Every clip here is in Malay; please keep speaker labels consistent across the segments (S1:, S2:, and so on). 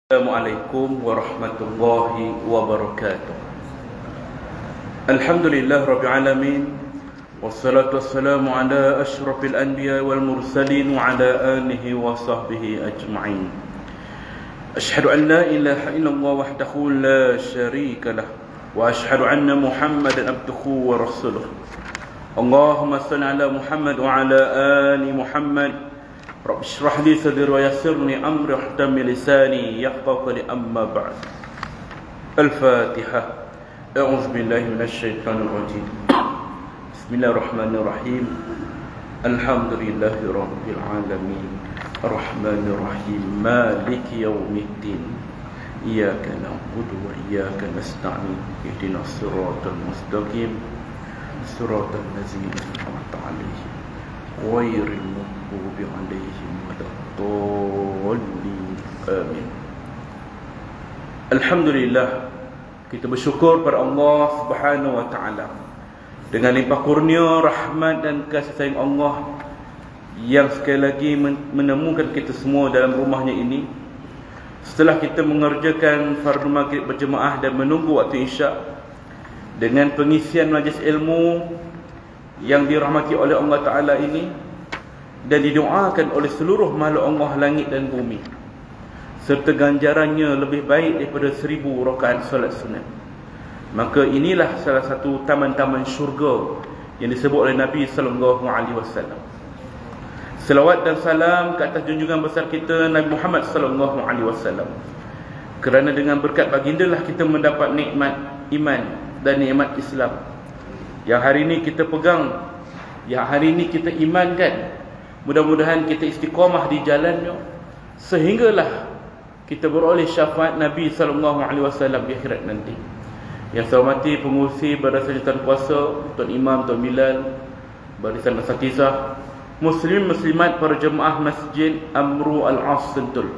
S1: Assalamualaikum warahmatullahi wabarakatuh. Alhamdulillah rabbil alamin, wassalatu wassalamu ala asyrafil anbiya wal mursalin wa ala alihi wa sahbihi ajma'in. Ashhadu an la ilaha illallah wahdahu la syarika lah wa ashhadu anna Muhammadan abduhu wa rasuluh. Allahumma salli ala Muhammad wa ala ali Muhammad. Rabbi shrah li sadri wa yassirni amri wahdam lisani yafqahu qawli, amma ba'd. Al-Fatihah. A'udzu billahi minasy syaithanir rajim. Bismillahirrahmanirrahim. Alhamdulillahi rabbil alamin. Arrahmanir rahim. Maliki yaumiddin. Iyyaka na'budu wa iyyaka nasta'in. Ihdinas siratal mustaqim. Siratal ladzina an'amta 'alaihim ghairil maghdubi 'alaihim waladdallin. Amin. Alhamdulillah, kita bersyukur pada Allah Subhanahu wa taala dengan limpah kurnia, rahmat dan kasih sayang Allah yang sekali lagi menemukan kita semua dalam rumahnya ini setelah kita mengerjakan fardu maghrib berjemaah dan menunggu waktu isyak dengan pengisian majlis ilmu yang dirahmati oleh Allah Ta'ala ini dan didoakan oleh seluruh makhluk Allah langit dan bumi, serta ganjarannya lebih baik daripada 1000 rakaat solat sunat. Maka inilah salah satu taman-taman syurga yang disebut oleh Nabi sallallahu alaihi wasallam. Selawat dan salam ke atas junjungan besar kita Nabi Muhammad sallallahu alaihi wasallam. Kerana dengan berkat bagindalah kita mendapat nikmat iman dan nikmat Islam yang hari ini kita pegang, yang hari ini kita imankan. Mudah-mudahan kita istiqamah di jalannya sehinggalah kita beroleh syafaat Nabi sallallahu alaihi wasallam di akhirat nanti. Yang saya hormati pengurusi Barisan Jurusan Kuasa, Tuan Imam, Tuan Bilal, Barisan Asatizah, Muslim Muslimat para jemaah Masjid Amru Al-As Sentul.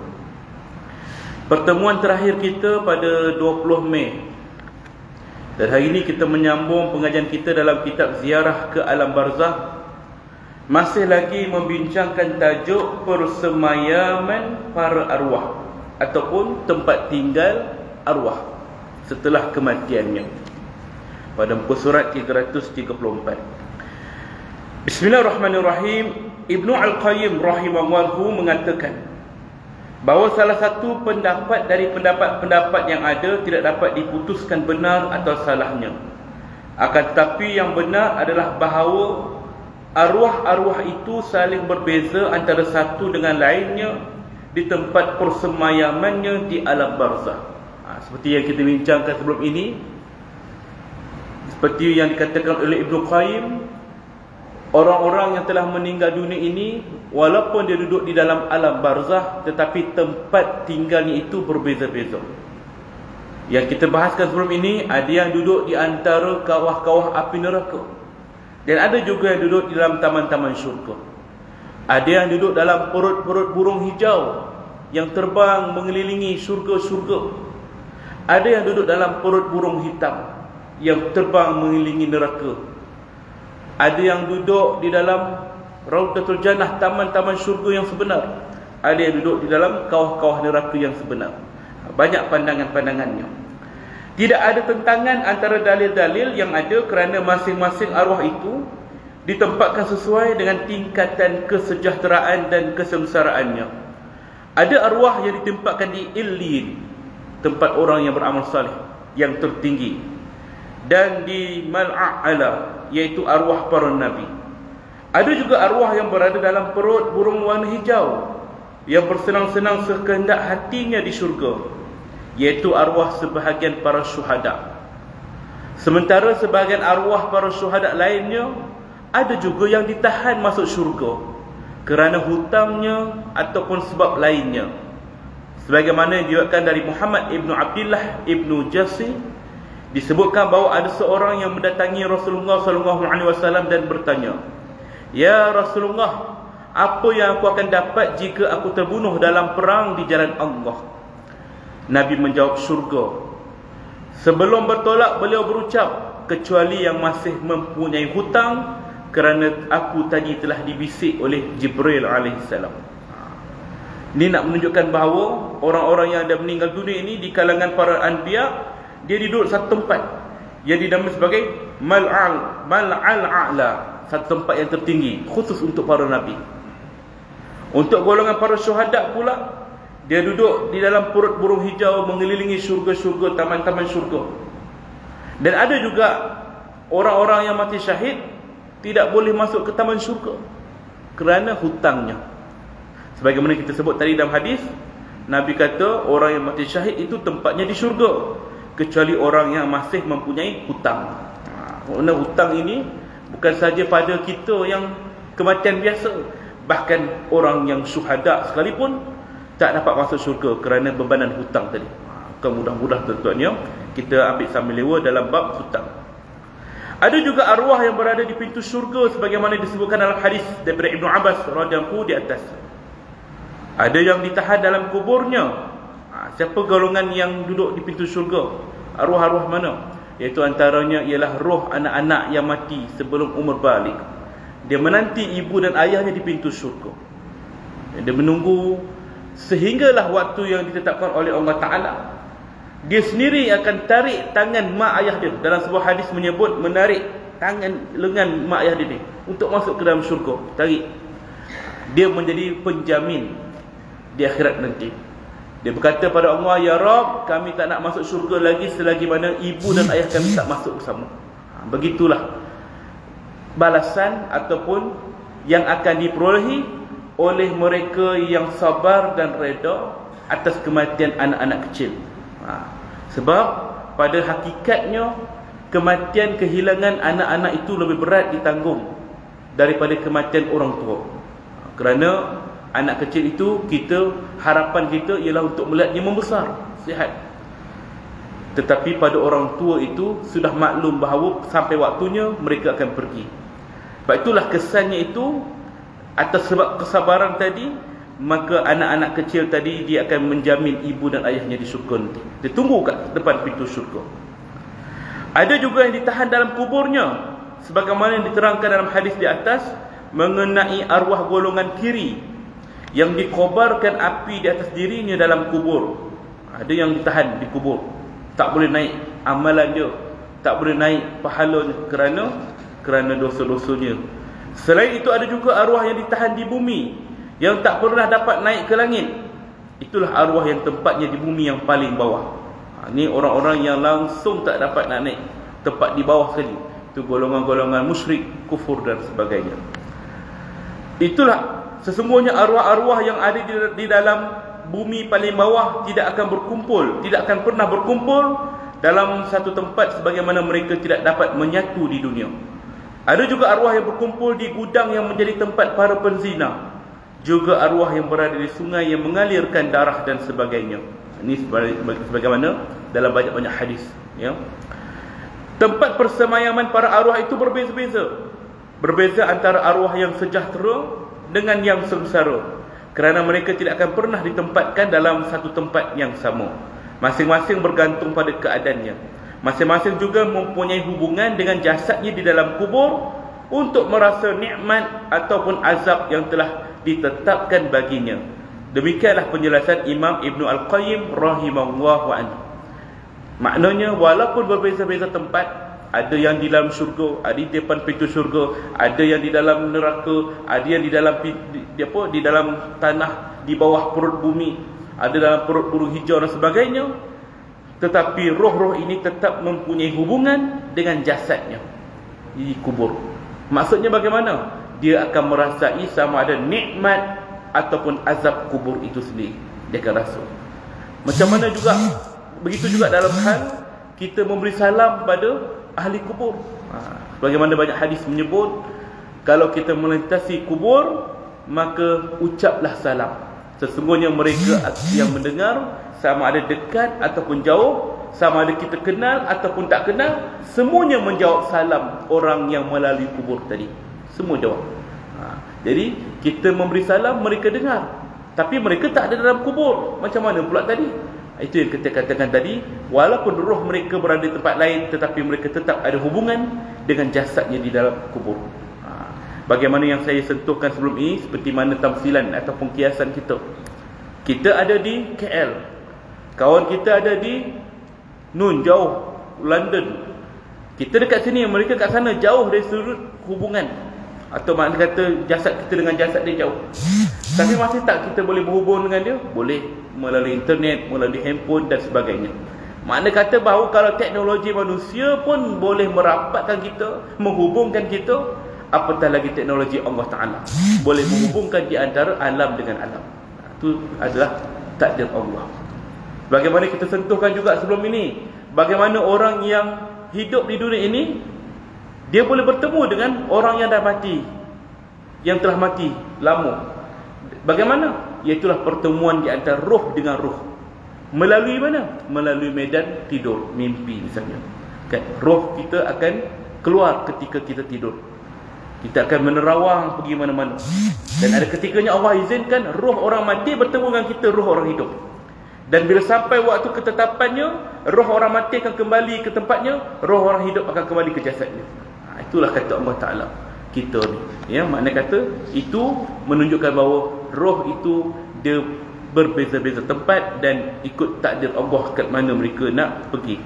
S1: Pertemuan terakhir kita pada 20 Mei. Dan hari ini kita menyambung pengajian kita dalam kitab Ziarah ke Alam Barzakh, masih lagi membincangkan tajuk persemayaman para arwah ataupun tempat tinggal arwah setelah kematiannya, pada muka surat 334. Bismillahirrahmanirrahim. Ibnu Al-Qayyim rahimahullahu mengatakan bahawa salah satu pendapat dari pendapat-pendapat yang ada tidak dapat diputuskan benar atau salahnya. Akan tetapi yang benar adalah bahawa arwah-arwah itu saling berbeza antara satu dengan lainnya di tempat persemayamannya di alam barzakh. Seperti yang kita bincangkan sebelum ini, seperti yang dikatakan oleh Ibnu Qayyim, orang-orang yang telah meninggal dunia ini, walaupun dia duduk di dalam alam barzakh, tetapi tempat tinggalnya itu berbeza-beza. Yang kita bahaskan sebelum ini, ada yang duduk di antara kawah-kawah api neraka, dan ada juga yang duduk di dalam taman-taman syurga. Ada yang duduk dalam perut-perut burung hijau yang terbang mengelilingi syurga-syurga. Ada yang duduk dalam perut burung hitam yang terbang mengelilingi neraka. Ada yang duduk di dalam Raudatul Jannah, taman-taman syurga yang sebenar. Ada yang duduk di dalam kawah-kawah neraka yang sebenar. Banyak pandangan-pandangannya. Tidak ada tentangan antara dalil-dalil yang ada, kerana masing-masing arwah itu ditempatkan sesuai dengan tingkatan kesejahteraan dan kesengsaraannya. Ada arwah yang ditempatkan di Illin, tempat orang yang beramal salih yang tertinggi, dan di Mal'a'ala, iaitu arwah para nabi. Ada juga arwah yang berada dalam perut burung warna hijau yang bersenang-senang sekehendak hatinya di syurga, iaitu arwah sebahagian para syuhada. Sementara sebahagian arwah para syuhada lainnya ada juga yang ditahan masuk syurga kerana hutangnya ataupun sebab lainnya. Sebagaimana diriwayatkan dari Muhammad ibnu Abdullah ibnu Jassi, disebutkan bahawa ada seorang yang mendatangi Rasulullah SAW dan bertanya, "Ya Rasulullah, apa yang aku akan dapat jika aku terbunuh dalam perang di jalan Allah?" Nabi menjawab, "Syurga." Sebelum bertolak beliau berucap, "Kecuali yang masih mempunyai hutang, kerana aku tadi telah dibisik oleh Jibril alaihissalam." Ini nak menunjukkan bahawa orang-orang yang dah meninggal dunia ini di kalangan para anbiya, dia duduk satu tempat yang dinamai sebagai mal'al a'la, satu tempat yang tertinggi khusus untuk para nabi. Untuk golongan para syuhada pula, dia duduk di dalam perut burung hijau mengelilingi syurga-syurga, taman-taman syurga. Dan ada juga orang-orang yang mati syahid tidak boleh masuk ke taman syurga kerana hutangnya. Sebagaimana kita sebut tadi dalam hadis, Nabi kata orang yang mati syahid itu tempatnya di syurga, kecuali orang yang masih mempunyai hutang. Kerana hutang ini bukan saja pada kita yang kematian biasa, bahkan orang yang syuhada sekalipun tak dapat masuk syurga kerana bebanan hutang tadi. Mudah-mudah tuan-tuan, kita ambil sambil lewa dalam bab hutang. Ada juga arwah yang berada di pintu syurga sebagaimana disebutkan dalam hadis daripada Ibnu Abbas radhiyallahu di atas. Ada yang ditahan dalam kuburnya. Siapa golongan yang duduk di pintu syurga? Arwah-arwah mana? Iaitu antaranya ialah roh anak-anak yang mati sebelum umur balik. Dia menanti ibu dan ayahnya di pintu syurga. Dia menunggu sehinggalah waktu yang ditetapkan oleh Allah Ta'ala. Dia sendiri akan tarik tangan mak ayah dia. Dalam sebuah hadis menyebut menarik tangan lengan mak ayah dia untuk masuk ke dalam syurga. Tarik. Dia menjadi penjamin di akhirat nanti. Dia berkata pada Allah, "Ya Rabb, kami tak nak masuk syurga lagi selagi mana ibu dan ayah kami tak masuk bersama." Begitulah balasan ataupun yang akan diperolehi oleh mereka yang sabar dan reda atas kematian anak-anak kecil. Sebab pada hakikatnya kematian, kehilangan anak-anak itu lebih berat ditanggung daripada kematian orang tua. Kerana anak kecil itu, harapan kita ialah untuk melihatnya membesar, sihat. Tetapi pada orang tua itu sudah maklum bahawa sampai waktunya mereka akan pergi. Sebab itulah kesannya itu, atas sebab kesabaran tadi, maka anak-anak kecil tadi dia akan menjamin ibu dan ayahnya di syurga nanti. Dia tunggu kat depan pintu syurga. Ada juga yang ditahan dalam kuburnya, sebagaimana yang diterangkan dalam hadis di atas mengenai arwah golongan kiri yang dikobarkan api di atas dirinya dalam kubur. Ada yang ditahan di kubur, tak boleh naik amalan dia, tak boleh naik pahalanya kerana dosa-dosanya. Selain itu ada juga arwah yang ditahan di bumi, yang tak pernah dapat naik ke langit. Itulah arwah yang tempatnya di bumi yang paling bawah. Ini orang-orang yang langsung tak dapat nak naik tempat di bawah sekali. Itu golongan-golongan musyrik, kufur dan sebagainya. Itulah sesungguhnya arwah-arwah yang ada di dalam bumi paling bawah tidak akan berkumpul, tidak akan pernah berkumpul dalam satu tempat sebagaimana mereka tidak dapat menyatu di dunia. Ada juga arwah yang berkumpul di gudang yang menjadi tempat para penzina. Juga arwah yang berada di sungai yang mengalirkan darah dan sebagainya. Ini sebagaimana dalam banyak-banyak hadis, ya. Tempat persemayaman para arwah itu berbeza-beza. Berbeza antara arwah yang sejahtera dengan yang sengsara, kerana mereka tidak akan pernah ditempatkan dalam satu tempat yang sama. Masing-masing bergantung pada keadaannya. Masing-masing juga mempunyai hubungan dengan jasadnya di dalam kubur untuk merasa nikmat ataupun azab yang telah ditetapkan baginya. Demikianlah penjelasan Imam Ibnu Al-Qayyim rahimahullahu anhu. Maknanya walaupun berbeza-beza tempat, ada yang di dalam syurga, ada di depan pintu syurga, ada yang di dalam neraka, ada yang di dalam di dalam tanah di bawah perut bumi, ada dalam perut burung hijau dan sebagainya. Tetapi roh-roh ini tetap mempunyai hubungan dengan jasadnya di kubur. Maksudnya bagaimana? Dia akan merasai sama ada nikmat ataupun azab kubur itu sendiri. Dia akan rasa. Macam mana juga, begitu juga dalam hal kita memberi salam pada ahli kubur. Bagaimana banyak hadis menyebut, kalau kita melintasi kubur, maka ucaplah salam. Sesungguhnya mereka yang mendengar, sama ada dekat ataupun jauh, sama ada kita kenal ataupun tak kenal, semuanya menjawab salam orang yang melalui kubur tadi. Semua jawab. Jadi kita memberi salam, mereka dengar, tapi mereka tak ada dalam kubur. Macam mana pula tadi? Itu yang kita katakan tadi, walaupun roh mereka berada di tempat lain, tetapi mereka tetap ada hubungan dengan jasadnya di dalam kubur. Bagaimana yang saya sentuhkan sebelum ini, seperti mana tamsilan ataupun kiasan kita. Kita ada di KL, kawan kita ada di Nun, jauh, London. Kita dekat sini, mereka kat sana, jauh dari sudut hubungan. Atau makna kata jasad kita dengan jasad dia jauh. Tapi masih tak kita boleh berhubung dengan dia? Boleh, melalui internet, melalui handphone dan sebagainya. Makna kata bahawa kalau teknologi manusia pun boleh merapatkan kita, menghubungkan kita, apatah lagi teknologi Allah Ta'ala boleh menghubungkan di antara alam dengan alam. Itu adalah takdir Allah. Bagaimana kita sentuhkan juga sebelum ini, bagaimana orang yang hidup di dunia ini, dia boleh bertemu dengan orang yang dah mati, yang telah mati lama. Bagaimana? Iaitulah pertemuan di antara roh dengan roh. Melalui mana? Melalui medan tidur, mimpi misalnya. Kan? Roh kita akan keluar ketika kita tidur. Kita akan menerawang pergi mana-mana. Dan ada ketikanya Allah izinkan roh orang mati bertemu dengan kita, roh orang hidup. Dan bila sampai waktu ketetapannya, roh orang mati akan kembali ke tempatnya, roh orang hidup akan kembali ke jasadnya. Itulah kata Allah Ta'ala kita ni. Ya, makna kata itu menunjukkan bahawa roh itu dia berbeza-beza tempat dan ikut takdir Allah kat mana mereka nak pergi.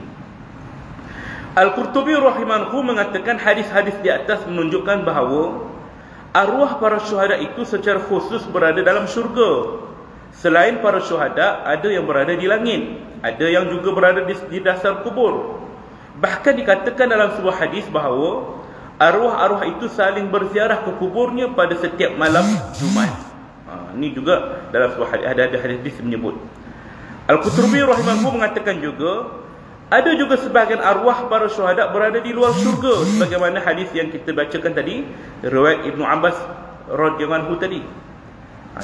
S1: Al-Qurtubi rahimahullah mengatakan hadis-hadis di atas menunjukkan bahawa arwah para syuhada itu secara khusus berada dalam syurga. Selain para syuhada, ada yang berada di langit, ada yang juga berada di dasar kubur. Bahkan dikatakan dalam sebuah hadis bahawa arwah-arwah itu saling berziarah ke kuburnya pada setiap malam Jumaat. Ini juga dalam sebuah hadis, ada hadis menyebut. Al-Qurtubi rahimahullah mengatakan juga ada juga sebahagian arwah para syuhada berada di luar syurga, sebagaimana hadis yang kita bacakan tadi, riwayat Ibnu Abbas radhiyallahu anhu tadi,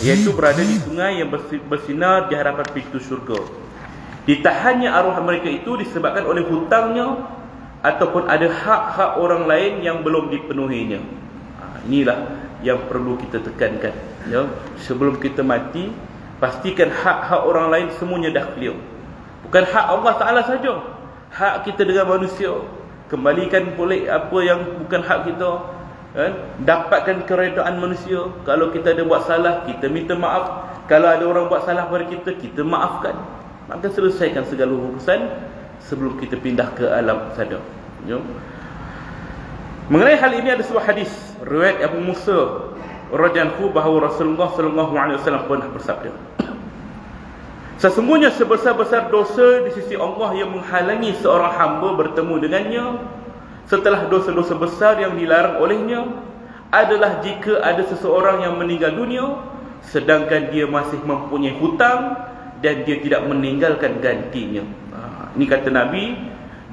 S1: iaitu berada di sungai yang bersinar di hadapan pintu syurga. Ditahannya arwah mereka itu disebabkan oleh hutangnya ataupun ada hak-hak orang lain yang belum dipenuhinya. Inilah yang perlu kita tekankan, ya. Sebelum kita mati, pastikan hak-hak orang lain semuanya dah clear. Bukan hak Allah Ta'ala saja, hak kita dengan manusia. Kembalikan boleh apa yang bukan hak kita, kan? Dapatkan keredaan manusia. Kalau kita ada buat salah, kita minta maaf. Kalau ada orang buat salah pada kita, kita maafkan. Maka selesaikan segala urusan sebelum kita pindah ke alam sada, ya. Mengenai hal ini ada sebuah hadis riwayat Abu Musa radhiyallahu bahawa Rasulullah sallallahu alaihi wasallam pernah bersabda, sesungguhnya sebesar-besar dosa di sisi Allah yang menghalangi seorang hamba bertemu dengannya setelah dosa-dosa besar yang dilarang olehnya adalah jika ada seseorang yang meninggal dunia sedangkan dia masih mempunyai hutang dan dia tidak meninggalkan gantinya. Ini kata Nabi,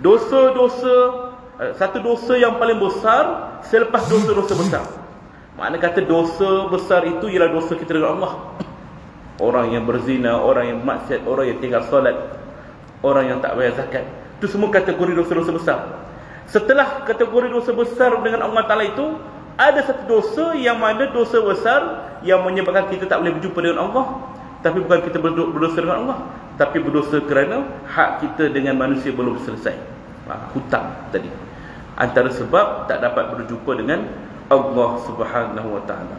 S1: dosa-dosa, satu dosa yang paling besar selepas dosa-dosa besar. Makna kata dosa besar itu ialah dosa kita dengan Allah. Orang yang berzina, orang yang maksiat, orang yang tinggal solat, orang yang tak bayar zakat, itu semua kategori dosa-dosa besar. Setelah kategori dosa besar dengan Allah Ta'ala itu, ada satu dosa yang mana dosa besar yang menyebabkan kita tak boleh berjumpa dengan Allah. Tapi bukan kita berdosa dengan Allah, tapi berdosa kerana hak kita dengan manusia belum selesai. Hutang tadi. Antara sebab tak dapat berjumpa dengan Allah Subhanahu Wa Ta'ala.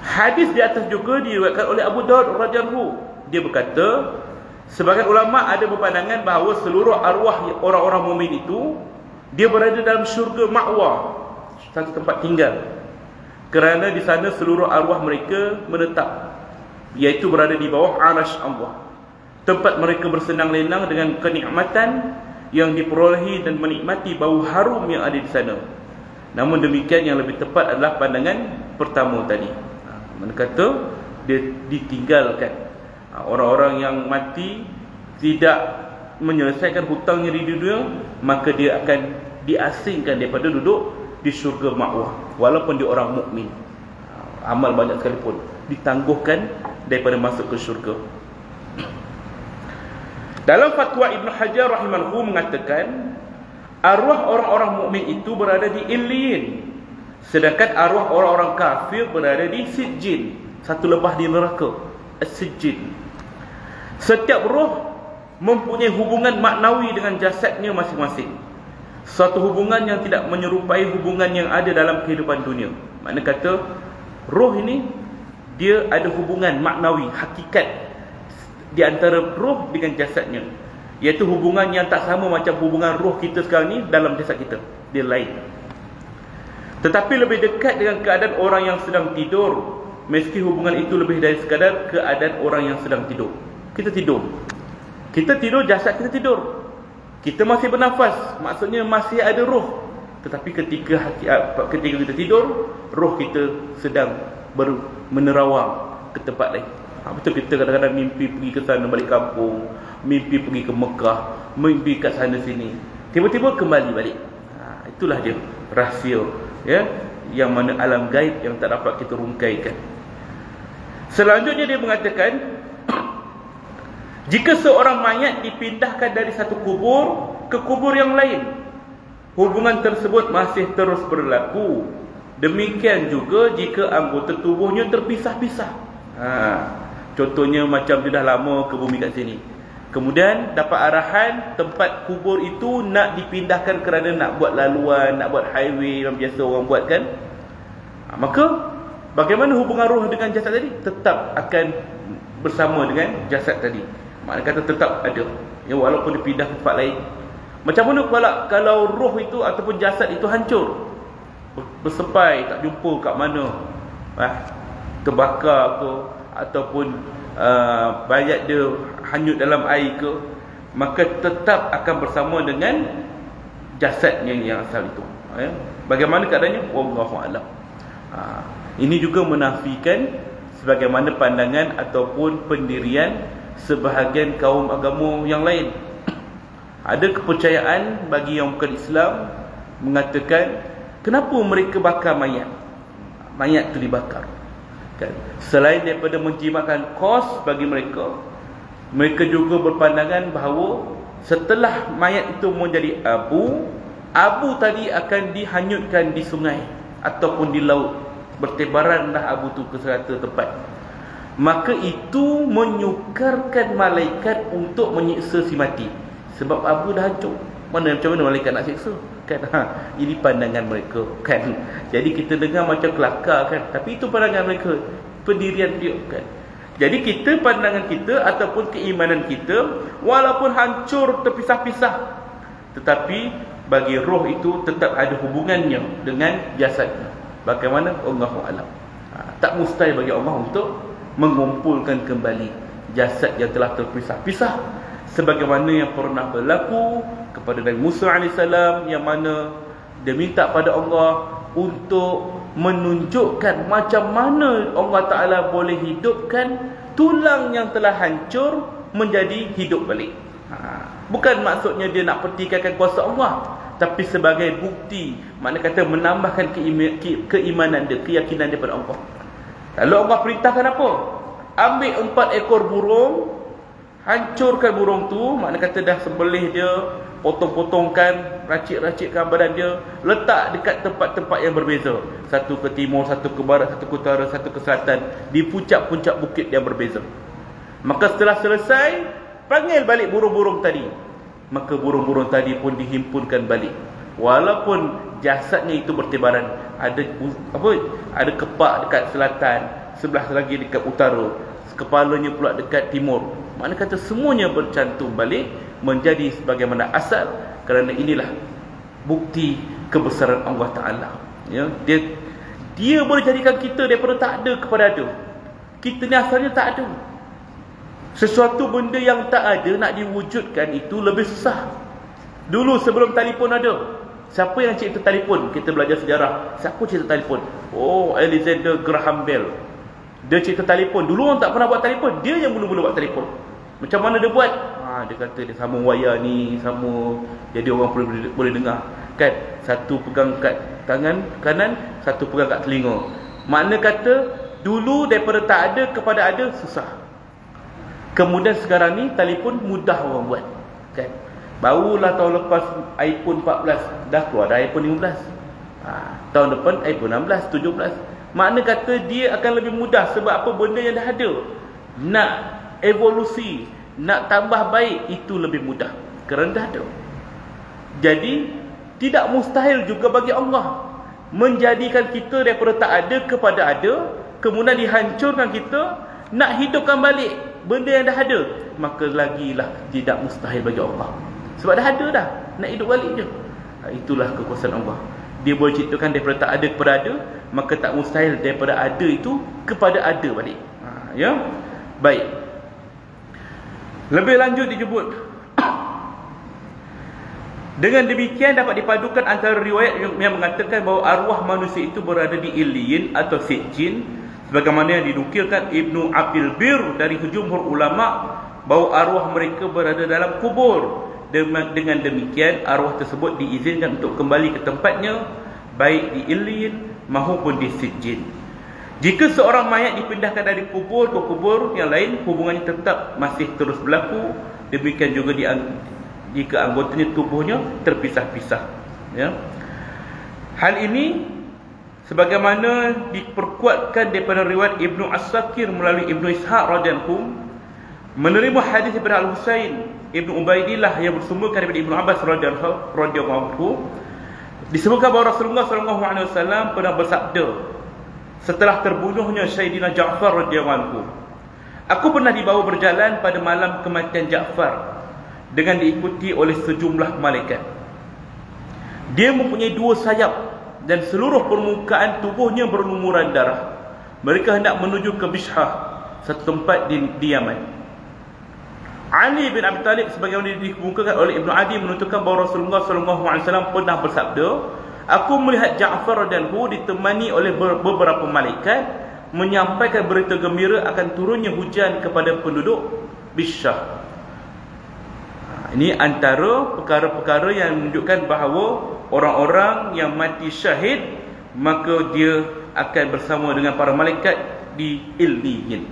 S1: Hadis di atas juga diriwayatkan oleh Abu Daud radhiyallahu. Dia berkata, sebagian ulama ada berpandangan bahawa seluruh arwah orang-orang mukmin itu dia berada dalam syurga ma'wa, satu tempat tinggal. Kerana di sana seluruh arwah mereka menetap, iaitu berada di bawah arasy Allah. Tempat mereka bersenang lenang dengan kenikmatan yang diperolehi dan menikmati bau harum yang ada di sana. Namun demikian yang lebih tepat adalah pandangan pertama tadi. Mana kata dia ditinggalkan. Orang-orang yang mati tidak menyelesaikan hutangnya di dunia, maka dia akan diasingkan daripada duduk di syurga ma'wah, walaupun dia orang mukmin. Amal banyak sekalipun ditangguhkan daripada masuk ke syurga. Dalam fatwa Ibn Hajar rahimahullah mengatakan, arwah orang-orang mukmin itu berada di Illiyin, sedangkan arwah orang-orang kafir berada di Sijjin, satu lebah di neraka, As-Sijjin. Setiap roh mempunyai hubungan maknawi dengan jasadnya masing-masing, suatu hubungan yang tidak menyerupai hubungan yang ada dalam kehidupan dunia. Makna kata roh ini dia ada hubungan maknawi, hakikat di antara roh dengan jasadnya, iaitu hubungan yang tak sama macam hubungan roh kita sekarang ni dalam jasad kita. Dia lain. Tetapi lebih dekat dengan keadaan orang yang sedang tidur, meski hubungan itu lebih dari sekadar keadaan orang yang sedang tidur. Kita tidur, jasad kita tidur, kita masih bernafas, maksudnya masih ada roh. Tetapi ketika kita tidur, roh kita sedang menerawang ke tempat lain. Betul, kita kadang-kadang mimpi pergi ke sana balik kampung, mimpi pergi ke Mekah, mimpi kat sana sini, tiba-tiba kembali balik. Itulah dia rahsia, ya, yang mana alam gaib yang tak dapat kita rungkaikan. Selanjutnya dia mengatakan, jika seorang mayat dipindahkan dari satu kubur ke kubur yang lain, hubungan tersebut masih terus berlaku. Demikian juga jika anggota tubuhnya terpisah-pisah. Contohnya macam dia dah lama ke bumi kat sini, kemudian dapat arahan tempat kubur itu nak dipindahkan kerana nak buat laluan, nak buat highway yang biasa orang buat kan. Maka bagaimana hubungan roh dengan jasad tadi? Tetap akan bersama dengan jasad tadi. Maknanya kata tetap ada, ya, walaupun dipindah ke tempat lain. Macam mana kalau roh itu ataupun jasad itu hancur, bersepai, tak jumpa kat mana, terbakar ke, ataupun mayat dia hanyut dalam air ke, maka tetap akan bersama dengan jasadnya yang asal itu. Bagaimana keadaannya? Wallahu a'lam. Ini juga menafikan sebagaimana pandangan ataupun pendirian sebahagian kaum agama yang lain. Ada kepercayaan bagi yang bukan Islam mengatakan, kenapa mereka bakar mayat? Mayat itu dibakar kan? Selain daripada menjimatkan kos bagi mereka, mereka juga berpandangan bahawa setelah mayat itu menjadi abu tadi akan dihanyutkan di sungai ataupun di laut. Bertebaranlah abu itu ke serata tempat. Maka itu menyukarkan malaikat untuk menyiksa si mati. Sebab abu dah hancur. Macam mana malaikat nak siksa kan? Ini pandangan mereka kan. Jadi kita dengar macam kelakar kan, tapi itu pandangan mereka, pendirian dia kan. Jadi pandangan kita ataupun keimanan kita, walaupun hancur terpisah-pisah, tetapi bagi roh itu tetap ada hubungannya dengan jasadnya. Bagaimana? Allahu a'lam. Tak mustahil bagi Allah untuk mengumpulkan kembali jasad yang telah terpisah-pisah, sebagaimana yang pernah berlaku kepada Nabi Musa AS, yang mana dia minta pada Allah untuk menunjukkan macam mana Allah Ta'ala boleh hidupkan tulang yang telah hancur menjadi hidup balik. Bukan maksudnya dia nak pertikaikan kuasa Allah, tapi sebagai bukti, makna kata menambahkan keimanan dia, keyakinan dia pada Allah. Lalu Allah perintahkan apa? Ambil 4 ekor burung, hancurkan burung tu, makna kata dah sembelih dia, potong-potongkan, racik-racikkan badan dia, letak dekat tempat-tempat yang berbeza. Satu ke timur, satu ke barat, satu ke utara, satu ke selatan, di puncak-puncak bukit yang berbeza. Maka setelah selesai, panggil balik burung-burung tadi. Maka burung-burung tadi pun dihimpunkan balik. Walaupun jasadnya itu bertebaran, ada kepak dekat selatan, sebelah lagi dekat utara, kepalanya pula dekat timur. Makna kata semuanya bercantum balik menjadi sebagaimana asal, kerana inilah bukti kebesaran Allah Ta'ala. Ya, dia boleh jadikan kita daripada tak ada kepada ada. Kita ni asalnya tak ada. Sesuatu benda yang tak ada nak diwujudkan itu lebih susah. Dulu sebelum telefon ada, siapa yang cipta telefon? Kita belajar sejarah. Siapa cipta telefon? Oh, Alexander Graham Bell. Dia cipta telefon. Dulu orang tak pernah buat telefon, dia yang mula-mula buat telefon. Macam mana dia buat? Dia kata dia sambung wayar ni, sambung, jadi orang boleh dengar kan. Satu pegang kat tangan kanan, satu pegang kat telinga. Makna kata dulu daripada tak ada kepada ada susah. Kemudian sekarang ni telefon mudah orang buat kan. Barulah tahun lepas iPhone 14 dah keluar, dah iPhone 15. Tahun depan iPhone 16, 17. Makna kata dia akan lebih mudah. Sebab apa? Benda yang dah ada, nak evolusi, nak tambah baik, itu lebih mudah kerana dah ada. Jadi tidak mustahil juga bagi Allah menjadikan kita daripada tak ada kepada ada, kemudian dihancurkan kita, nak hidupkan balik. benda yang dah ada, maka lagilah tidak mustahil bagi Allah. Sebab dah ada dah, nak hidup balik je. Itulah kekuasaan Allah. Dia boleh ciptakan daripada tak ada kepada ada, maka tak mustahil daripada ada itu kepada ada balik. Ya. Baik. Lebih lanjut disebut, dengan demikian dapat dipadukan antara riwayat yang mengatakan bahawa arwah manusia itu berada di Illiyin atau Sijjin, sebagaimana yang dinukilkan Ibnu Abil Bir dari jumhur ulama bahawa arwah mereka berada dalam kubur. Dengan demikian arwah tersebut diizinkan untuk kembali ke tempatnya, baik di Illiyin maupun di Sijjin. Jika seorang mayat dipindahkan dari kubur ke kubur yang lain, hubungannya tetap masih terus berlaku. Demikian juga jika anggotanya tubuhnya terpisah-pisah. Ya. Hal ini sebagaimana diperkuatkan daripada riwayat Ibnu As-Sakir melalui Ibnu Ishaq radhiyallahu menerima hadis daripada Al-Husain Ibnu Ubaidillah yang bersumberkan daripada Ibnu Abbas radhiyallahu anhu, disebutkan bahawa Rasulullah SAW pernah bersabda setelah terbunuhnya Sayyidina Ja'far radhiyallahu anhu, aku pernah dibawa berjalan pada malam kematian Ja'far dengan diikuti oleh sejumlah malaikat. Dia mempunyai 2 sayap dan seluruh permukaan tubuhnya berlumuran darah. Mereka hendak menuju ke Bishah, satu tempat di Yaman. Ali bin Abi Talib sebagaimana dikemukakan oleh Ibnu Adi menunjukkan bahawa Rasulullah SAW pernah bersabda, aku melihat Ja'far radhiyallahu ditemani oleh beberapa malaikat menyampaikan berita gembira akan turunnya hujan kepada penduduk Bishah. Ini antara perkara-perkara yang menunjukkan bahawa orang-orang yang mati syahid, maka dia akan bersama dengan para malaikat di Illiyin.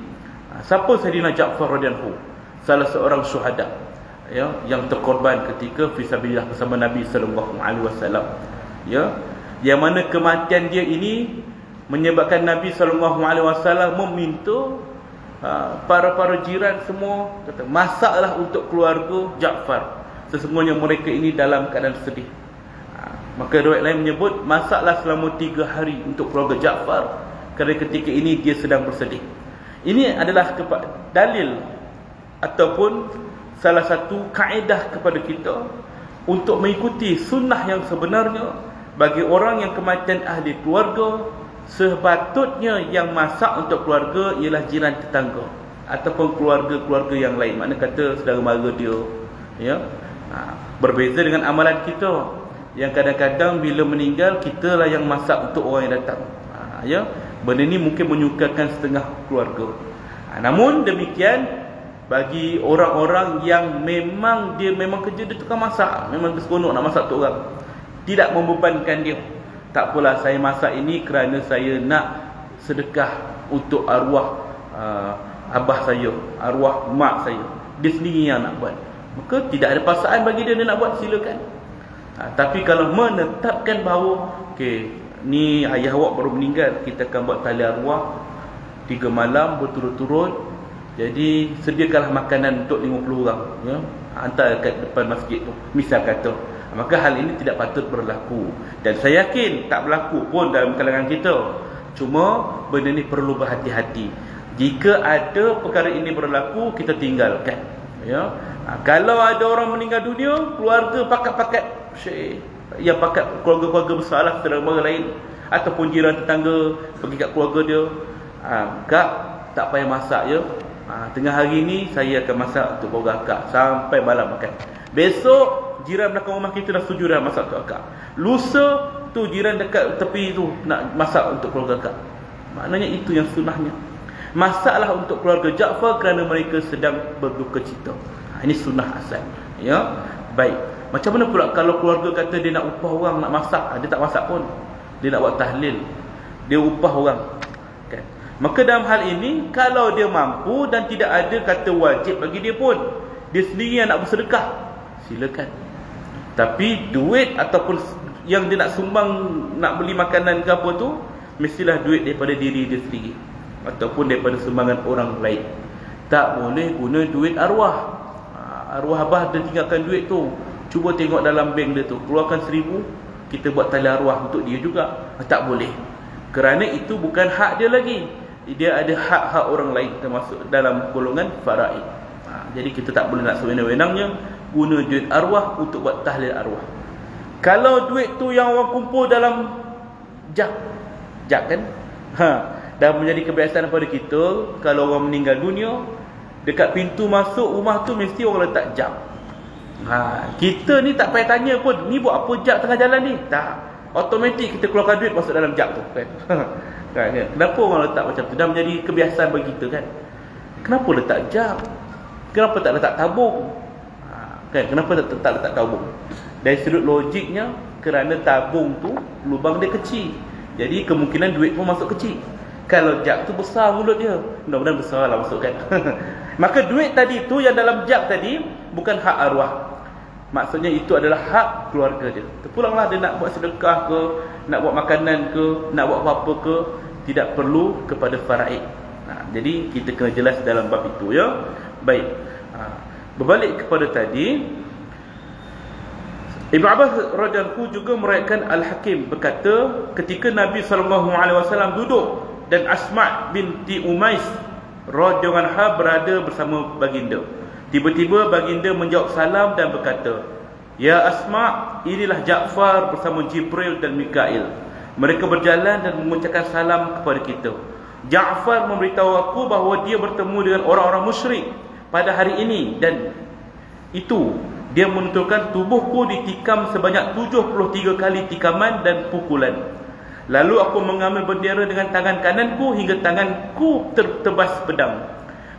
S1: Siapa Sayyidina Ja'far radhiyallahu? Salah seorang syuhada, ya, yang terkorban ketika fisabilillah bersama Nabi sallallahu alaihi wasallam. Ya, yang mana kematian dia ini menyebabkan Nabi sallallahu alaihi wasallam meminta para jiran semua kata, masaklah untuk keluarga Ja'far, sesungguhnya mereka ini dalam keadaan sedih. Maka riwayat lain menyebut masaklah selama 3 hari untuk keluarga Ja'far, kerana ketika ini dia sedang bersedih. Ini adalah dalil ataupun salah satu kaedah kepada kita untuk mengikuti sunnah yang sebenarnya. Bagi orang yang kematian ahli keluarga, sepatutnya yang masak untuk keluarga ialah jiran tetangga ataupun keluarga-keluarga yang lain. Makna kata saudara mara dia, ya. Berbeza dengan amalan kita yang kadang-kadang bila meninggal kita lah yang masak untuk orang yang datang. Ya, benda ni mungkin menyukakan setengah keluarga. Namun demikian, bagi orang-orang yang memang kerja dia tukang masak, memang dia seronok nak masak untuk orang, tidak membebankan dia. Tak apalah, saya masak ini kerana saya nak sedekah untuk arwah abah saya, arwah mak saya. Dia sendiri yang nak buat, maka tidak ada paksaan bagi dia nak buat, silakan. Tapi kalau menetapkan bahawa okey, ni ayah awak baru meninggal, kita akan buat tali arwah 3 malam berturut-turut, jadi sediakanlah makanan untuk 50 orang, ya, hantar kat depan masjid tu, misal kata. Maka hal ini tidak patut berlaku, dan saya yakin tak berlaku pun dalam kalangan kita. Cuma benda ni perlu berhati-hati. Jika ada perkara ini berlaku, kita tinggalkan, ya. Kalau ada orang meninggal dunia, keluarga pakat-pakat yang pakat keluarga-keluarga besar lah, saudara lain ataupun jiran tetangga pergi kat keluarga dia, Kak, tak payah masak, ya. Tengah hari ni saya akan masak untuk keluarga akak sampai malam makan. Besok jiran belakang rumah kita dah setuju dah masak untuk akak. Lusa tu jiran dekat tepi tu nak masak untuk keluarga akak. Maknanya itu yang sunnahnya. Masaklah untuk keluarga Ja'far kerana mereka sedang berduka cita. Ini sunnah asal, ya. Baik. Macam mana pula kalau keluarga kata dia nak upah orang nak masak, dia tak masak pun, dia nak buat tahlil, dia upah orang, kan? Maka dalam hal ini, kalau dia mampu dan tidak ada kata wajib bagi dia pun, dia sendiri yang nak bersedekah, silakan. Tapi duit ataupun yang dia nak sumbang, nak beli makanan ke apa tu, mestilah duit daripada diri dia sendiri ataupun daripada sumbangan orang lain. Tak boleh guna duit arwah. Arwah abah dia tinggalkan duit tu, cuba tengok dalam bank dia tu, keluarkan 1000, kita buat tali arwah untuk dia juga. Tak boleh, kerana itu bukan hak dia lagi. dia ada hak-hak orang lain termasuk dalam golongan faraid. Jadi kita tak boleh nak sewenang-wenangnya guna duit arwah untuk buat tahlil arwah. Kalau duit tu yang orang kumpul dalam jak kan, dah menjadi kebiasaan pada kita, kalau orang meninggal dunia, dekat pintu masuk rumah tu mesti orang letak jak. Kita ni tak payah tanya pun, ni buat apa jak tengah jalan ni? Tak, automatik kita keluarkan duit masuk dalam jak tu kan. Kenapa orang letak macam tu? Dah menjadi kebiasaan bagi kita kan. Kenapa letak jak? Kenapa tak letak tabung? Kan, kenapa tak letak tabung? Dari sudut logiknya, kerana tabung tu lubang dia kecil, jadi kemungkinan duit pun masuk kecil. Kalau jak tu besar mulut dia, mudah-mudahan besar lah masuk kan. Maka duit tadi tu yang dalam jak tadi bukan hak arwah. Maksudnya itu adalah hak keluarga dia. Terpulanglah dia nak buat sedekah ke, nak buat makanan ke, nak buat apa-apa ke, tidak perlu kepada faraid. Jadi kita kena jelas dalam bab itu ya. Baik. Berbalik kepada tadi, Ibn Abbas radhiyallahu juga meriwayatkan Al-Hakim berkata, ketika Nabi SAW duduk dan Asma' binti Umais radhiyallahu anha berada bersama baginda, tiba-tiba baginda menjawab salam dan berkata, "Ya Asma', inilah Ja'far bersama Jibril dan Mikail. Mereka berjalan dan mengucapkan salam kepada kita. Ja'far memberitahu aku bahawa dia bertemu dengan orang-orang musyrik pada hari ini, dan itu dia menuturkan tubuhku ditikam sebanyak 73 kali tikaman dan pukulan. Lalu aku mengambil bendera dengan tangan kananku hingga tanganku tertebas pedang.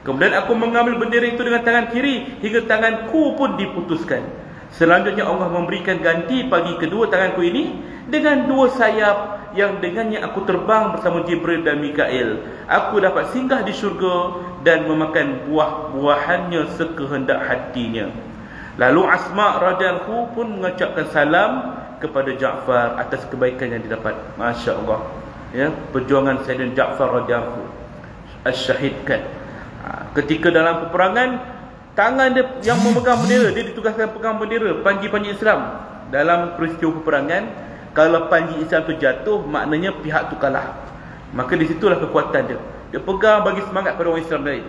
S1: Kemudian aku mengambil bendera itu dengan tangan kiri hingga tanganku pun diputuskan. Selanjutnya Allah memberikan ganti bagi kedua tanganku ini dengan 2 sayap yang dengannya aku terbang bersama Jibril dan Mikail. Aku dapat singgah di syurga dan memakan buah-buahannya sekehendak hatinya." Lalu Asma' radhiyallahu pun mengucapkan salam kepada Ja'far atas kebaikan yang didapat. Masya Allah ya, perjuangan Sayyidina Ja'far radhiyallahu as-syahid kan. Ketika dalam peperangan, tangan dia yang memegang bendera, dia ditugaskan pegang bendera, panji-panji Islam. Dalam peristiwa peperangan, kalau panji Islam tu jatuh, maknanya pihak tu kalah. Maka di situlah kekuatan dia. Dia pegang bagi semangat pada orang Islam lain.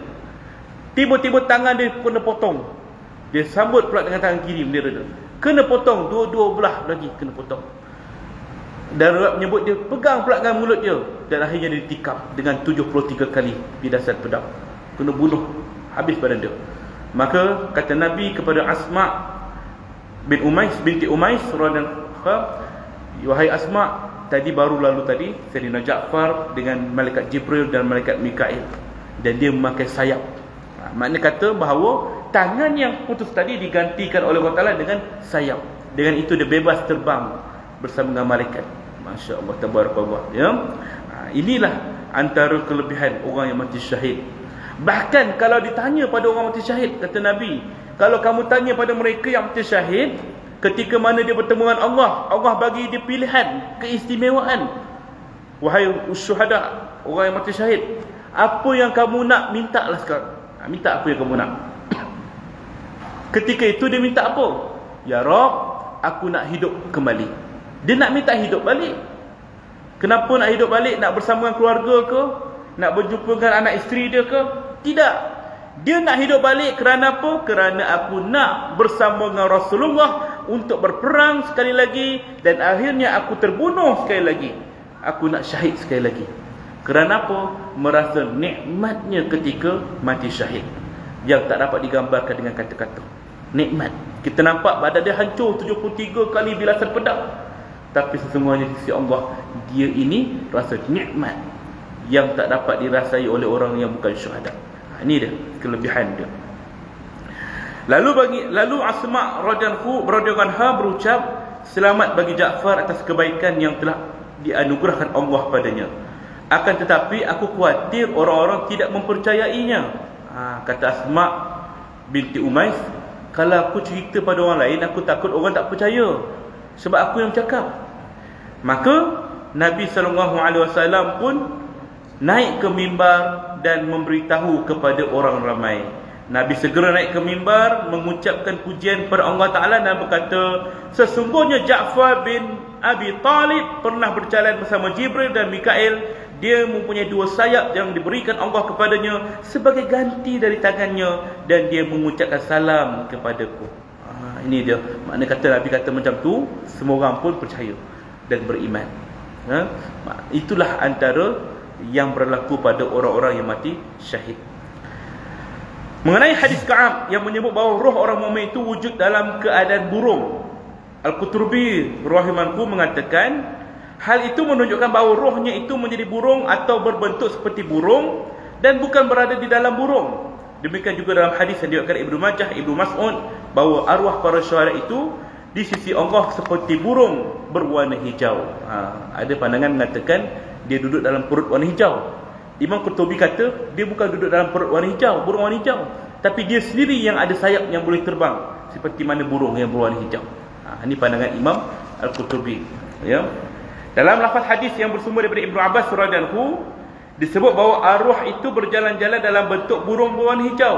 S1: Tiba-tiba tangan dia kena potong. Dia sambut pula dengan tangan kiri bendera tu, kena potong, dua-dua belah lagi kena potong. Dan riwayat menyebut dia pegang pula dengan mulut dia, dan akhirnya dia ditikam dengan 73 kali bidasan pedang. Kena bunuh, habis badan dia. Maka kata Nabi kepada Asma' binti Umais radhiyallahu, "Wahai Asma', tadi baru lalu tadi Sayyidina Ja'far dengan malaikat Jibril dan malaikat Mikail, dan dia memakai sayap." Makna kata bahawa tangan yang putus tadi digantikan oleh Allah Ta'ala dengan sayap. Dengan itu dia bebas terbang bersama dengan malaikat. Masya Allah, tabarakallah ya. Inilah antara kelebihan orang yang mati syahid. Bahkan kalau ditanya pada orang mati syahid, kata Nabi, kalau kamu tanya pada mereka yang mati syahid, ketika mana dia bertemu dengan Allah, Allah bagi dia pilihan, keistimewaan. Wahai syuhada, orang yang mati syahid, apa yang kamu nak, mintalah sekarang. Minta apa yang kamu nak. Ketika itu dia minta apa? Ya Rabb, aku nak hidup kembali. Dia nak minta hidup balik. Kenapa nak hidup balik? Nak bersama dengan keluarga ke? Nak berjumpa dengan anak isteri dia ke? Tidak. Dia nak hidup balik kerana apa? Kerana aku nak bersama dengan Rasulullah untuk berperang sekali lagi, dan akhirnya aku terbunuh sekali lagi. Aku nak syahid sekali lagi. Kerana apa? Merasa nikmatnya ketika mati syahid, yang tak dapat digambarkan dengan kata-kata. Nikmat. Kita nampak badan dia hancur 73 kali bilasan pedang, tapi sesungguhnya di sisi Allah, dia ini rasa nikmat yang tak dapat dirasai oleh orang yang bukan syuhada. Ini dia kelebihan dia. Lalu Asma' radhiyallahu anha berucap, "Selamat bagi Ja'far atas kebaikan yang telah dianugerahkan Allah padanya. Akan tetapi aku khawatir orang-orang tidak mempercayainya." Kata Asma' binti Umais, "Kalau aku cerita pada orang lain, aku takut orang tak percaya, sebab aku yang bercakap." Maka Nabi SAW pun naik ke mimbar dan memberitahu kepada orang ramai. Nabi segera naik ke mimbar, mengucapkan pujian kepada Allah Ta'ala dan berkata, "Sesungguhnya Ja'far bin Abi Talib pernah berjalan bersama Jibril dan Mikail dia mempunyai 2 sayap yang diberikan Allah kepadanya sebagai ganti dari tangannya, dan dia mengucapkan salam kepadaku. Ini dia makna kata Nabi kata macam tu, semua orang pun percaya dan beriman. Itulah antara yang berlaku pada orang-orang yang mati syahid. Mengenai hadis Ka'ab yang menyebut bahawa roh orang mukmin itu wujud dalam keadaan burung, Al-Qurtubi rahimanku mengatakan hal itu menunjukkan bahawa rohnya itu menjadi burung atau berbentuk seperti burung dan bukan berada di dalam burung. Demikian juga dalam hadis yang diriwayatkan Ibnu Majah, Ibnu Mas'ud, bahawa arwah para syuhada itu di sisi Allah seperti burung berwarna hijau. Ada pandangan mengatakan dia duduk dalam perut warna hijau. Imam Qurtubi kata dia bukan duduk dalam perut warna hijau, burung warna hijau, tapi dia sendiri yang ada sayap yang boleh terbang seperti mana burung yang berwarna hijau. Ini pandangan Imam Al-Qurtubi, ya. Dalam lafaz hadis yang bersumber daripada Ibnu Abbas radhiyallahu anhu disebut bahawa arwah itu berjalan-jalan dalam bentuk burung berwarna hijau.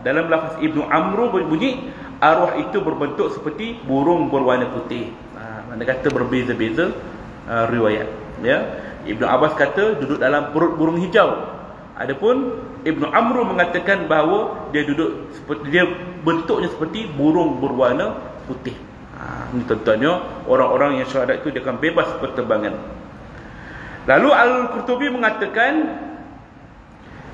S1: Dalam lafaz Ibnu Amru berbunyi arwah itu berbentuk seperti burung berwarna putih. Mana kata berbeza-beza riwayat, ya. Ibnu Abbas kata duduk dalam perut burung hijau. Adapun Ibnu Amru mengatakan bahawa dia duduk seperti, dia bentuknya seperti burung berwarna putih. Ini tentunya orang-orang yang syahadat itu dia akan bebas berterbangan. Lalu Al-Qurtubi mengatakan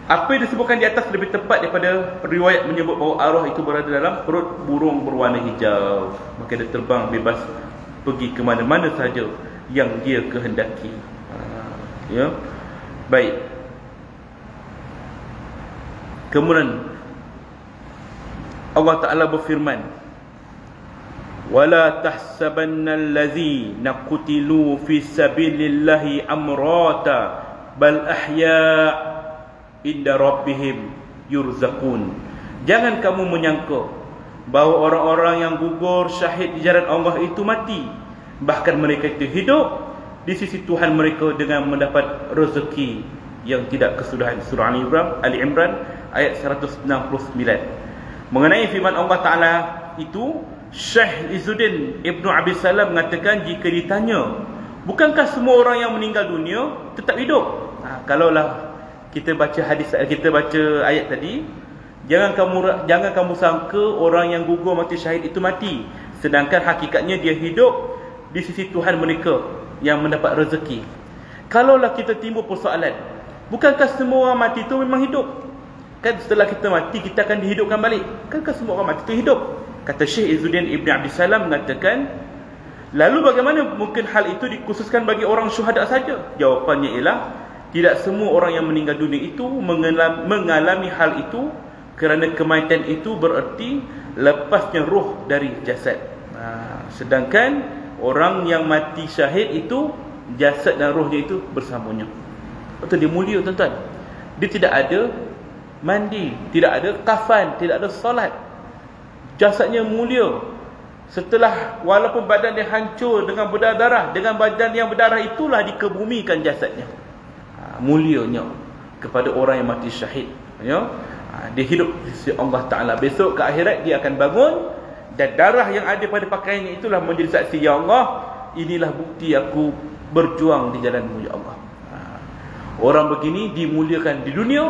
S1: apa yang disebutkan di atas lebih tepat daripada riwayat menyebut bahawa arwah itu berada dalam perut burung berwarna hijau, maka dia terbang bebas pergi ke mana-mana sahaja yang dia kehendaki. Ya, baik. Kemudian Allah Ta'ala berfirman, وَلَا تَحْسَبَنَّ الَّذِينَ قُتِلُوا فِي سَبِيلِ اللَّهِ أَمْوَاتًا بَلْ أَحْيَاءٌ عِندَ رَبِّهِمْ يُرْزَقُونَ. Jangan kamu menyangka bahawa orang-orang yang gugur syahid di jalan Allah itu mati, bahkan mereka itu hidup di sisi Tuhan mereka dengan mendapat rezeki yang tidak kesudahan. Surah Ali Imran ayat 169. Mengenai firman Allah Ta'ala itu, Syekh Izzuddin Ibnu Abi Salam mengatakan jika ditanya, bukankah semua orang yang meninggal dunia tetap hidup? Kalaulah kita baca hadis, kita baca ayat tadi, jangan kamu sangka orang yang gugur mati syahid itu mati, sedangkan hakikatnya dia hidup di sisi Tuhan mereka yang mendapat rezeki. Kalaulah kita timbul persoalan, bukankah semua orang mati itu memang hidup? Kan setelah kita mati kita akan dihidupkan balik. Bukankah semua orang mati itu hidup? Kata Syekh Izzuddin Ibn Abi Salam mengatakan, lalu bagaimana mungkin hal itu dikhususkan bagi orang syuhada saja? Jawapannya ialah tidak semua orang yang meninggal dunia itu mengalami hal itu, kerana kematian itu bererti lepasnya roh dari jasad. Sedangkan orang yang mati syahid itu jasad dan rohnya itu bersamanya. Betul, dia mulia tuan-tuan. Dia tidak ada mandi, tidak ada kafan, tidak ada solat. Jasadnya mulia. Setelah walaupun badan dia hancur dengan berdarah, dengan badan yang berdarah itulah dikebumikan jasadnya. Mulianya kepada orang yang mati syahid, ya. Dia hidup di sisi Allah Ta'ala. Besok ke akhirat dia akan bangun, dan darah yang ada pada pakaiannya itulah menjadi saksi, ya Allah, inilah bukti aku berjuang di jalan-Mu, ya Allah. Orang begini dimuliakan di dunia,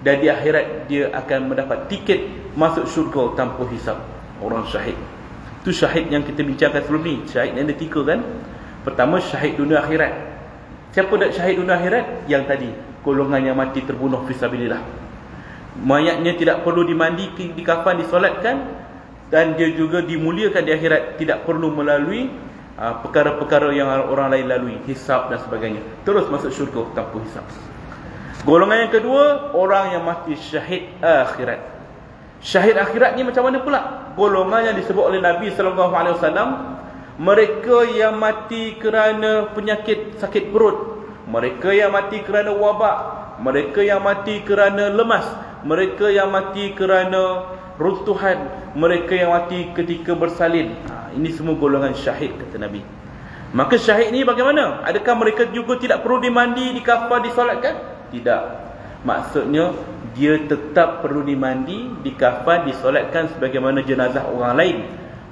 S1: dan di akhirat dia akan mendapat tiket masuk syurga tanpa hisap. Orang syahid. Itu syahid yang kita bincangkan sebelum ni. Syahid yang ada 3 kan. Pertama, syahid dunia akhirat. Siapa nak syahid dunia akhirat? Yang tadi, golongan yang mati terbunuh fisabilillah. Mayatnya tidak perlu dimandi, dikafan, disolatkan, dan dia juga dimuliakan di akhirat, tidak perlu melalui perkara-perkara yang orang lain lalui, hisab dan sebagainya. Terus masuk syurga tanpa hisab. Golongan yang kedua, orang yang mati syahid akhirat. Syahid akhirat ni macam mana pula? Golongan yang disebut oleh Nabi SAW, mereka yang mati kerana penyakit sakit perut, mereka yang mati kerana wabak, mereka yang mati kerana lemas, mereka yang mati kerana runtuhan, mereka yang mati ketika bersalin. Ini semua golongan syahid, kata Nabi. Maka syahid ni bagaimana? Adakah mereka juga tidak perlu dimandi, dikafan, disolatkan? Tidak. Maksudnya dia tetap perlu dimandi, dikafan, disolatkan sebagaimana jenazah orang lain.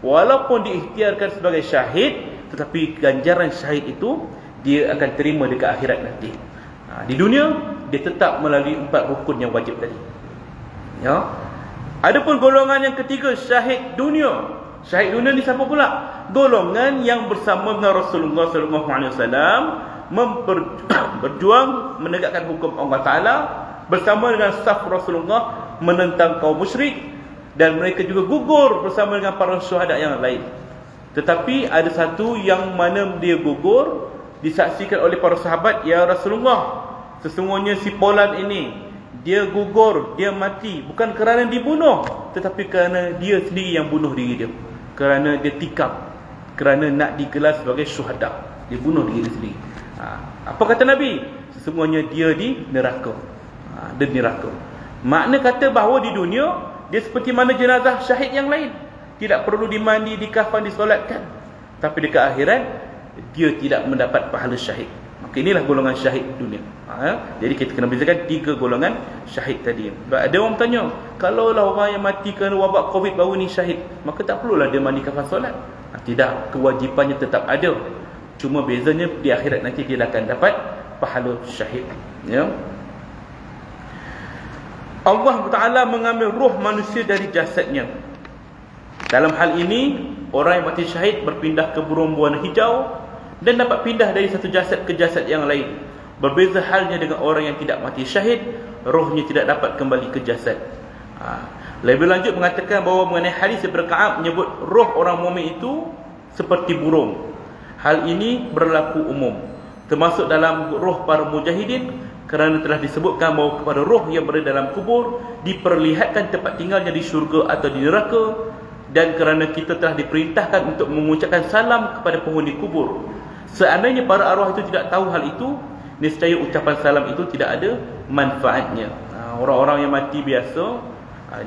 S1: Walaupun diikhtiarkan sebagai syahid, tetapi ganjaran syahid itu dia akan terima dekat akhirat nanti. Di dunia dia tetap melalui 4 rukun yang wajib tadi. Ya. Adapun golongan yang ketiga, syahid dunia. Syahid dunia ni siapa pula? Golongan yang bersama dengan Rasulullah SAW berjuang menegakkan hukum Allah Taala, bersama dengan saf Rasulullah menentang kaum musyrik, dan mereka juga gugur bersama dengan para syuhada yang lain. Tetapi ada satu yang mana dia gugur disaksikan oleh para sahabat, ya Rasulullah, sesungguhnya si Polan ini dia gugur, dia mati bukan kerana dibunuh, tetapi kerana dia sendiri yang bunuh diri dia, kerana dia tikam, kerana nak digelar sebagai syuhada, dia bunuh diri dia sendiri. Apa kata Nabi? Sesungguhnya dia di neraka. Dia di neraka. Makna kata bahawa di dunia dia seperti mana jenazah syahid yang lain, tidak perlu dimandi, dikafan, disolatkan. Tapi dekat akhirat dia tidak mendapat pahala syahid. Maka inilah golongan syahid dunia. Jadi kita kena bezakan 3 golongan syahid tadi. Ada orang bertanya, kalaulah orang yang mati kerana wabak Covid baru ni syahid, maka tak perlulah dia mandi, kafan, solat? Tidak, kewajipannya tetap ada. Cuma bezanya di akhirat nanti dia akan dapat pahala syahid. Ya. Allah Ta'ala mengambil roh manusia dari jasadnya. Dalam hal ini, orang yang mati syahid berpindah ke burung berwarna hijau dan dapat pindah dari satu jasad ke jasad yang lain. Berbeza halnya dengan orang yang tidak mati syahid, rohnya tidak dapat kembali ke jasad. Lebih lanjut mengatakan bahawa mengenai hadis Ibnu Ka'ab menyebut roh orang mukmin itu seperti burung. Hal ini berlaku umum, termasuk dalam roh para mujahidin, kerana telah disebutkan bahawa kepada roh yang berada dalam kubur diperlihatkan tempat tinggalnya di syurga atau di neraka, dan kerana kita telah diperintahkan untuk mengucapkan salam kepada penghuni kubur. Seandainya para arwah itu tidak tahu hal itu, nescaya ucapan salam itu tidak ada manfaatnya. Orang-orang yang mati biasa,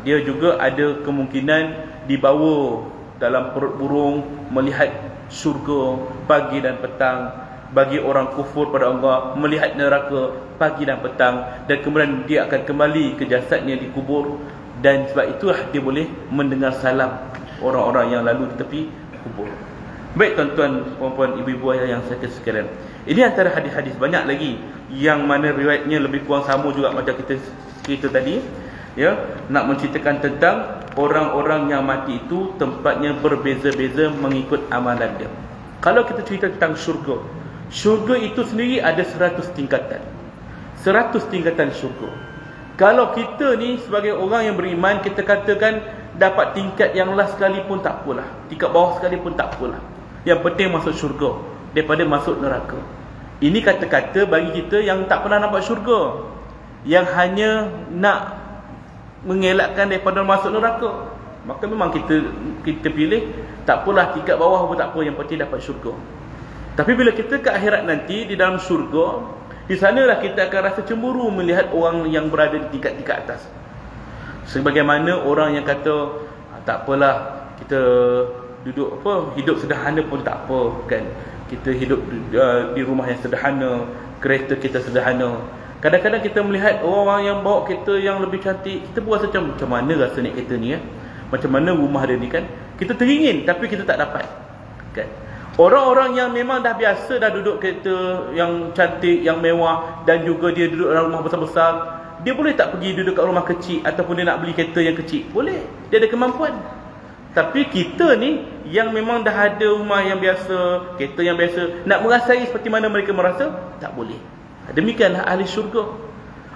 S1: dia juga ada kemungkinan dibawa dalam perut burung melihat syurga pagi dan petang. Bagi orang kufur pada Allah, melihat neraka pagi dan petang, dan kemudian dia akan kembali ke jasadnya di kubur. Dan sebab itulah dia boleh mendengar salam orang-orang yang lalu di tepi kubur. Baik tuan-tuan, puan-puan, ibu-ibu ayah yang saya kasih sekalian, ini antara hadis-hadis, banyak lagi yang mana riwayatnya lebih kurang sama juga macam kita cerita tadi, ya, nak menceritakan tentang orang-orang yang mati itu tempatnya berbeza-beza mengikut amalan dia. Kalau kita cerita tentang syurga, syurga itu sendiri ada 100 tingkatan. 100 tingkatan syurga. Kalau kita ni sebagai orang yang beriman, kita katakan dapat tingkat yang last sekali pun tak apalah, tingkat bawah sekali pun tak apalah, yang penting masuk syurga daripada masuk neraka. Ini kata-kata bagi kita yang tak pernah nampak syurga, yang hanya nak mengelakkan daripada masuk neraka. Maka memang kita pilih tak apalah, tingkat bawah pun tak apa, yang penting dapat syurga. Tapi bila kita ke akhirat nanti, di dalam syurga, di sanalah kita akan rasa cemburu melihat orang yang berada di tingkat-tingkat atas. Sebagaimana orang yang kata, tak apalah, kita duduk hidup sederhana pun tak apa kan. Kita hidup di rumah yang sederhana, kereta kita sederhana. Kadang-kadang kita melihat orang yang bawa kereta yang lebih cantik, kita pun rasa macam mana rasa naik kereta ni, macam mana rumah dia ni kan. Kita teringin tapi kita tak dapat kan. Orang-orang yang memang dah biasa dah duduk kereta yang cantik, yang mewah, dan juga dia duduk dalam rumah besar-besar, dia boleh tak pergi duduk kat rumah kecil, ataupun dia nak beli kereta yang kecil? Boleh, dia ada kemampuan. Tapi kita ni yang memang dah ada rumah yang biasa, kereta yang biasa, nak merasai seperti mana mereka merasa, tak boleh. Demikianlah ahli syurga.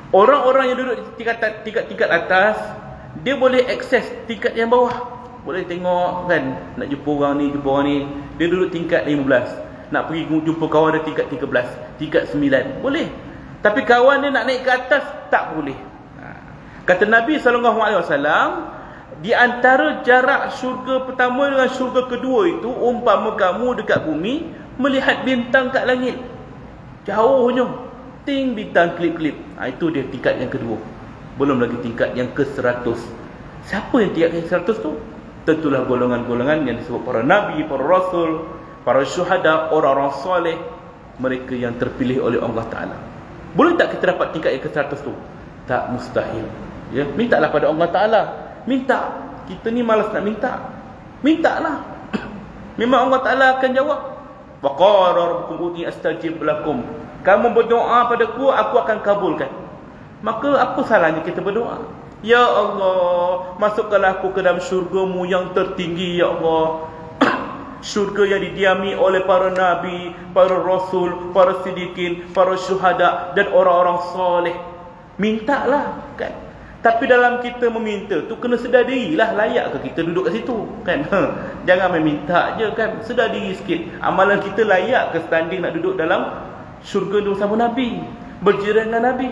S1: Orang-orang yang duduk di tingkat-tingkat atas, dia boleh akses tingkat yang bawah. Boleh tengok kan, nak jumpa orang ni, dia duduk tingkat 15, nak pergi jumpa kawan dia tingkat 13, tingkat 9, boleh. Tapi kawan dia nak naik ke atas, tak boleh. Kata Nabi SAW, di antara jarak syurga pertama dengan syurga kedua itu, umpama kamu dekat bumi melihat bintang kat langit, jauhnya ting bintang kelip-kelip. Itu dia tingkat yang kedua. Belum lagi tingkat yang ke-100. Siapa yang tingkat ke-100 tu? Tentulah golongan-golongan yang disebut para nabi, para rasul, para syuhada, orang-orang soleh, mereka yang terpilih oleh Allah Ta'ala. Boleh tak kita dapat tingkat yang ke-100 tu? Tak, mustahil. Ya, mintalah pada Allah Ta'ala. Minta. Kita ni malas nak minta. Mintalah. Memang Allah Ta'ala akan jawab. Wa qala rabbukum ud'uni astajib lakum. Kamu berdoa padaku, aku akan kabulkan. Maka apa salahnya kita berdoa? Ya Allah, masukkanlah aku ke dalam syurga-Mu yang tertinggi, ya Allah. Syurga yang didiami oleh para nabi, para rasul, para siddiqin, para syuhada dan orang-orang soleh. Mintalah, kan? Tapi dalam kita meminta tu kena sedar dirilah, layak ke kita duduk kat situ, kan? Jangan main minta je, kan? Sedar diri sikit. Amalan kita layak ke standing nak duduk dalam syurga bersama Nabi, berjiran dengan Nabi.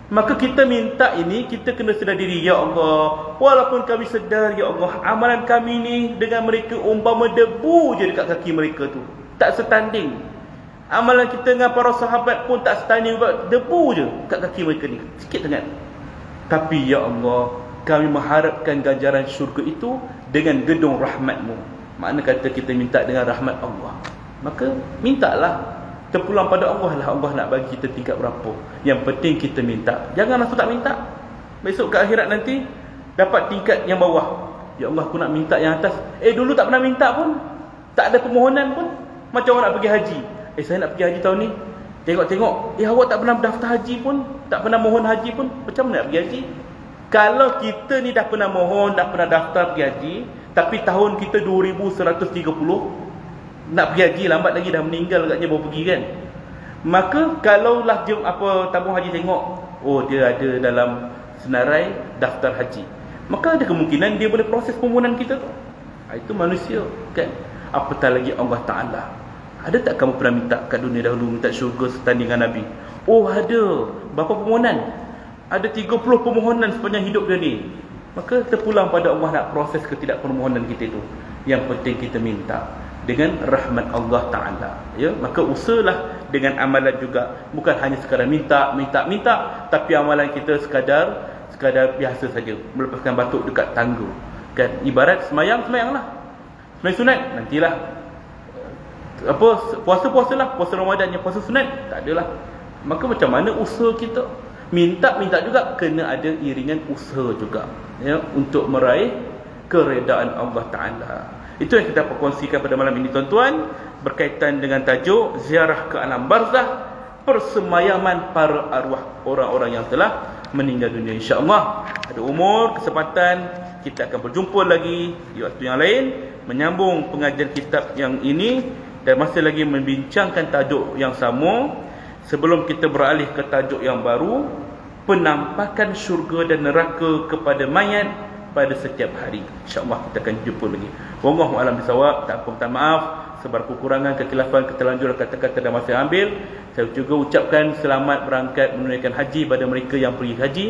S1: Maka kita minta ini, kita kena sedar diri, ya Allah, walaupun kami sedar, ya Allah, amalan kami ni dengan mereka umpama debu je dekat kaki mereka tu, tak setanding. Amalan kita dengan para sahabat pun tak setanding, debu je dekat kaki mereka ni, sikit sangat. Tapi ya Allah, kami mengharapkan ganjaran syurga itu dengan gedung rahmat-Mu. Makna kata kita minta dengan rahmat Allah, maka mintalah. Terpulang pada Allah lah, Allah nak bagi kita tingkat berapa. Yang penting kita minta. Jangan langsung tak minta. Besok ke akhirat nanti dapat tingkat yang bawah. Ya Allah, aku nak minta yang atas. Dulu tak pernah minta pun, tak ada permohonan pun. Macam orang nak pergi haji. Saya nak pergi haji tahun ni. Tengok-tengok, awak tak pernah daftar haji pun, tak pernah mohon haji pun, macam mana nak pergi haji? Kalau kita ni dah pernah mohon, dah pernah daftar pergi haji, tapi tahun kita 2130, nak pergi haji, lambat lagi, dah meninggal agaknya baru pergi, kan? Maka kalaulah tabung haji tengok, oh dia ada dalam senarai daftar haji, maka ada kemungkinan dia boleh proses permohonan kita tu. Itu manusia, kan? Apatah lagi Allah Ta'ala. Ada tak kamu pernah minta kat dunia dahulu, minta syurga setandingan Nabi? Oh ada. Berapa permohonan? Ada 30 permohonan sepanjang hidup dia ni. Maka terpulang pada Allah nak proses ke tidak permohonan kita itu. Yang penting kita minta dengan rahmat Allah Ta'ala, ya. Maka usahalah dengan amalan juga, bukan hanya sekadar minta, tapi amalan kita sekadar biasa saja, melepaskan batuk dekat tangga, kan? Ibarat semayanglah, semayang sunat nantilah, puasa-puasalah, puasa Ramadan yang puasa sunat tak adalah. Maka macam mana usaha kita? Minta juga kena ada iringan usaha juga, ya, untuk meraih keredaan Allah Ta'ala. Itu yang kita perkongsikan pada malam ini, tuan-tuan, berkaitan dengan tajuk ziarah ke alam barzah, persemayaman para arwah orang-orang yang telah meninggal dunia. InsyaAllah ada umur, kesempatan, kita akan berjumpa lagi di waktu yang lain, menyambung pengajian kitab yang ini dan masih lagi membincangkan tajuk yang sama. Sebelum kita beralih ke tajuk yang baru, penampakan syurga dan neraka kepada mayat pada setiap hari. InsyaAllah kita akan jumpa lagi. Wallahu a'lam bishawab. Tak apa, minta maaf sebar kekurangan, kekhilafan, keterlanjuran kata-kata dan masa yang ambil. Saya juga ucapkan selamat berangkat menunaikan haji pada mereka yang pergi haji,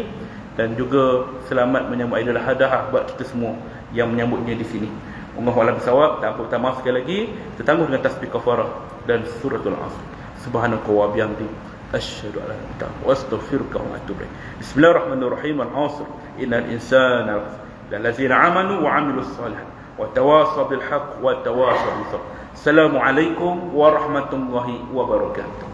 S1: dan juga selamat menyambut Aidil Adha buat kita semua yang menyambutnya di sini. Wallahu a'lam bishawab. Tak apa, minta maaf sekali lagi. Kita tangguh dengan tasbih kafarah dan suratul Asr. Subhanaka wa bihamdika asyhadu an la ilaha illa anta astaghfiruka wa atubu ilaik. Bismillahirrahmanirrahim. Al-'asr innal insana lallazina amanu wa 'amilus shalihat wa tawasaw bil haqq wa tawasaw bis sabr. Assalamualaikum warahmatullahi wabarakatuh.